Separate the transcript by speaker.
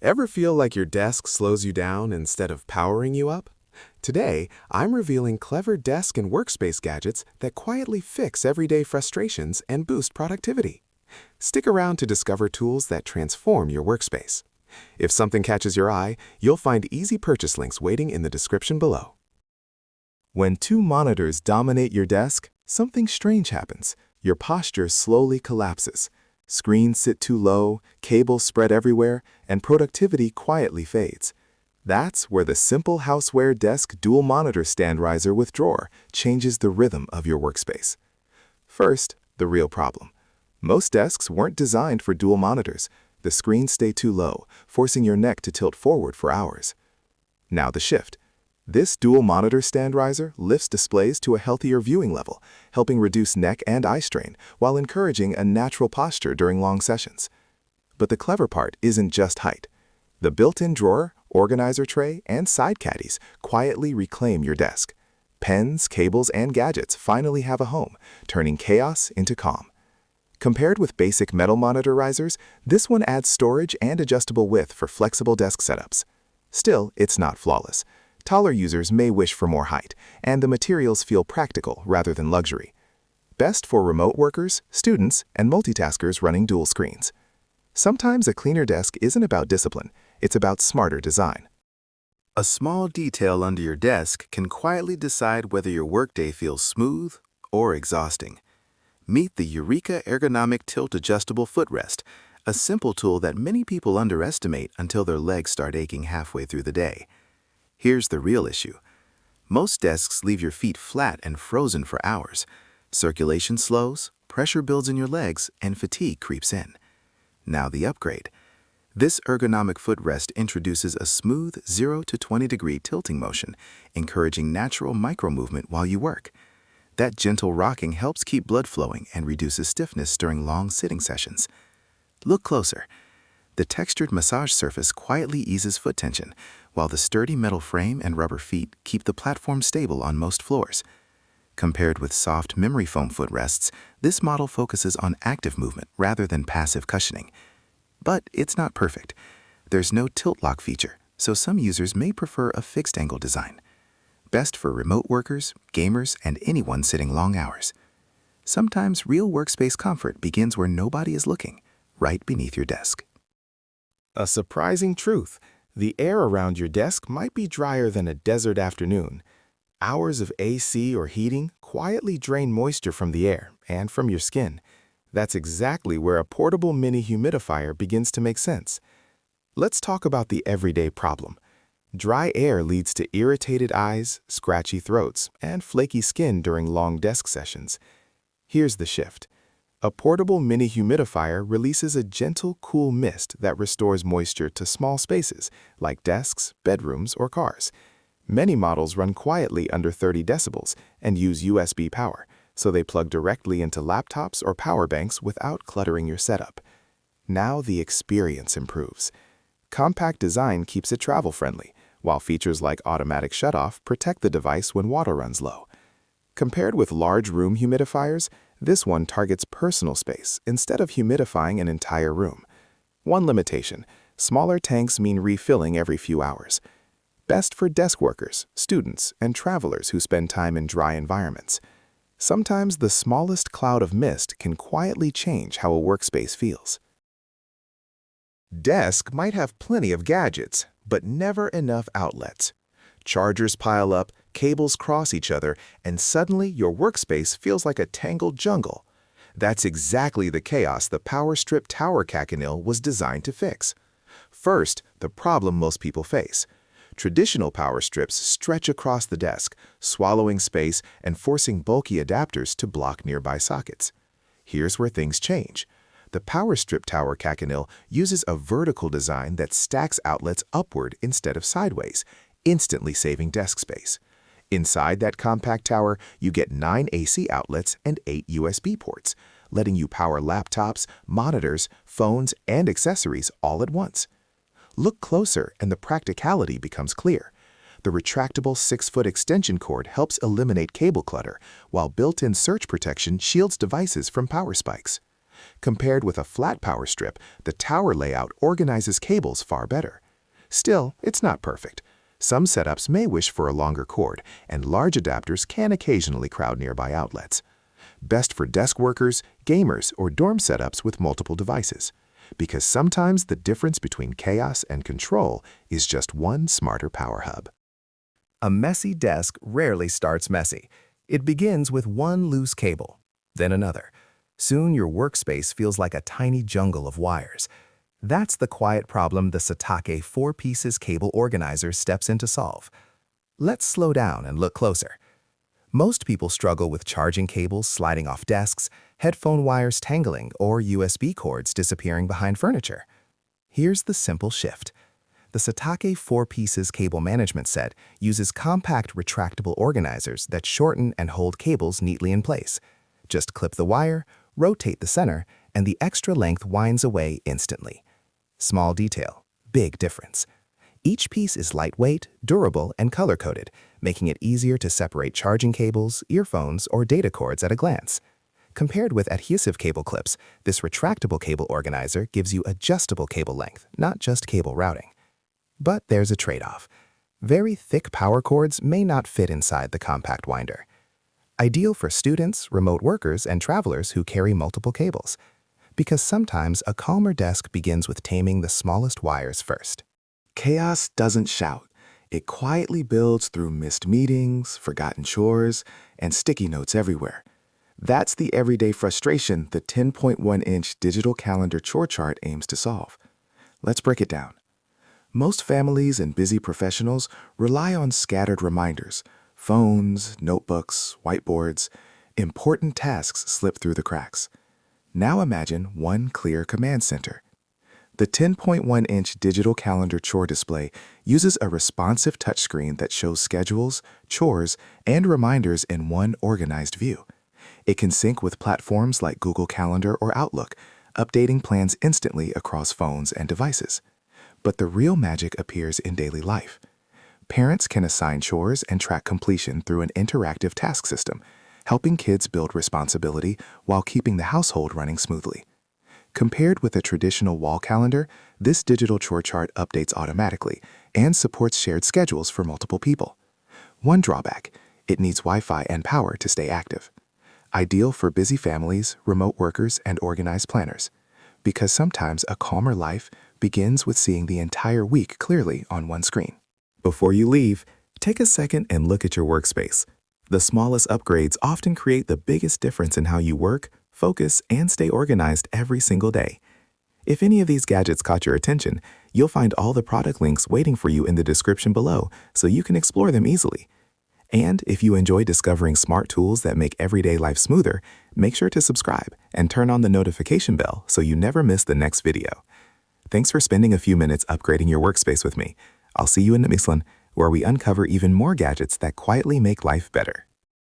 Speaker 1: Ever feel like your desk slows you down instead of powering you up? Today, I'm revealing clever desk and workspace gadgets that quietly fix everyday frustrations and boost productivity. Stick around to discover tools that transform your workspace. If something catches your eye, you'll find easy purchase links waiting in the description below. When two monitors dominate your desk, something strange happens. Your posture slowly collapses. Screens sit too low, cables spread everywhere, and productivity quietly fades. That's where the simple houseware desk dual monitor stand riser with drawer changes the rhythm of your workspace. First, the real problem. Most desks weren't designed for dual monitors. The screens stay too low, forcing your neck to tilt forward for hours. Now the shift. This dual monitor stand riser lifts displays to a healthier viewing level, helping reduce neck and eye strain while encouraging a natural posture during long sessions. But the clever part isn't just height. The built-in drawer, organizer tray, and side caddies quietly reclaim your desk. Pens, cables, and gadgets finally have a home, turning chaos into calm. Compared with basic metal monitor risers, this one adds storage and adjustable width for flexible desk setups. Still, it's not flawless. Taller users may wish for more height, and the materials feel practical rather than luxury. Best for remote workers, students, and multitaskers running dual screens. Sometimes a cleaner desk isn't about discipline, it's about smarter design. A small detail under your desk can quietly decide whether your workday feels smooth or exhausting. Meet the Eureka Ergonomic Tilt Adjustable Footrest, a simple tool that many people underestimate until their legs start aching halfway through the day. Here's the real issue. Most desks leave your feet flat and frozen for hours. Circulation slows, pressure builds in your legs, and fatigue creeps in. Now the upgrade. This ergonomic footrest introduces a smooth 0 to 20 degree tilting motion, encouraging natural micro-movement while you work. That gentle rocking helps keep blood flowing and reduces stiffness during long sitting sessions. Look closer. The textured massage surface quietly eases foot tension, while the sturdy metal frame and rubber feet keep the platform stable on most floors. Compared with soft memory foam footrests, this model focuses on active movement rather than passive cushioning. But it's not perfect. There's no tilt lock feature, so some users may prefer a fixed angle design. Best for remote workers, gamers, and anyone sitting long hours. Sometimes real workspace comfort begins where nobody is looking, right beneath your desk. A surprising truth. The air around your desk might be drier than a desert afternoon. Hours of AC or heating quietly drain moisture from the air and from your skin. That's exactly where a portable mini humidifier begins to make sense. Let's talk about the everyday problem. Dry air leads to irritated eyes, scratchy throats, and flaky skin during long desk sessions. Here's the shift. A portable mini humidifier releases a gentle, cool mist that restores moisture to small spaces like desks, bedrooms, or cars. Many models run quietly under 30 decibels and use USB power, so they plug directly into laptops or power banks without cluttering your setup. Now the experience improves. Compact design keeps it travel-friendly, while features like automatic shutoff protect the device when water runs low. Compared with large room humidifiers, this one targets personal space instead of humidifying an entire room. One limitation: smaller tanks mean refilling every few hours. Best for desk workers, students, and travelers who spend time in dry environments. Sometimes the smallest cloud of mist can quietly change how a workspace feels. Desk might have plenty of gadgets, but never enough outlets. Chargers pile up, cables cross each other, and suddenly your workspace feels like a tangled jungle. That's exactly the chaos the Power Strip Tower Cacanil was designed to fix. First, the problem most people face. Traditional power strips stretch across the desk, swallowing space and forcing bulky adapters to block nearby sockets. Here's where things change. The Power Strip Tower Cacanil uses a vertical design that stacks outlets upward instead of sideways, instantly saving desk space. Inside that compact tower, you get 9 AC outlets and 8 USB ports, letting you power laptops, monitors, phones, and accessories all at once. Look closer and the practicality becomes clear. The retractable 6-foot extension cord helps eliminate cable clutter, while built-in surge protection shields devices from power spikes. Compared with a flat power strip, the tower layout organizes cables far better. Still, it's not perfect. Some setups may wish for a longer cord, and large adapters can occasionally crowd nearby outlets. Best for desk workers, gamers, or dorm setups with multiple devices. Because sometimes the difference between chaos and control is just one smarter power hub. A messy desk rarely starts messy. It begins with one loose cable, then another. Soon your workspace feels like a tiny jungle of wires. That's the quiet problem the Satake 4-pieces cable organizer steps in to solve. Let's slow down and look closer. Most people struggle with charging cables sliding off desks, headphone wires tangling, or USB cords disappearing behind furniture. Here's the simple shift. The Satake 4-pieces cable management set uses compact retractable organizers that shorten and hold cables neatly in place. Just clip the wire, rotate the center, and the extra length winds away instantly. Small detail, big difference. Each piece is lightweight, durable, and color-coded, making it easier to separate charging cables, earphones, or data cords at a glance. Compared with adhesive cable clips, this retractable cable organizer gives you adjustable cable length, not just cable routing. But there's a trade-off. Very thick power cords may not fit inside the compact winder. Ideal for students, remote workers, and travelers who carry multiple cables. Because sometimes a calmer desk begins with taming the smallest wires first. Chaos doesn't shout. It quietly builds through missed meetings, forgotten chores, and sticky notes everywhere. That's the everyday frustration the 10.1-inch digital calendar chore chart aims to solve. Let's break it down. Most families and busy professionals rely on scattered reminders, phones, notebooks, whiteboards. Important tasks slip through the cracks. Now imagine one clear command center. The 10.1-inch digital calendar chore display uses a responsive touchscreen that shows schedules, chores, and reminders in one organized view. It can sync with platforms like Google Calendar or Outlook, updating plans instantly across phones and devices. But the real magic appears in daily life. Parents can assign chores and track completion through an interactive task system, helping kids build responsibility while keeping the household running smoothly. Compared with a traditional wall calendar, this digital chore chart updates automatically and supports shared schedules for multiple people. One drawback, it needs Wi-Fi and power to stay active. Ideal for busy families, remote workers, and organized planners. Because sometimes a calmer life begins with seeing the entire week clearly on one screen. Before you leave, take a second and look at your workspace. The smallest upgrades often create the biggest difference in how you work, focus, and stay organized every single day. If any of these gadgets caught your attention, you'll find all the product links waiting for you in the description below so you can explore them easily. And if you enjoy discovering smart tools that make everyday life smoother, make sure to subscribe and turn on the notification bell so you never miss the next video. Thanks for spending a few minutes upgrading your workspace with me. I'll see you in the next one, where we uncover even more gadgets that quietly make life better.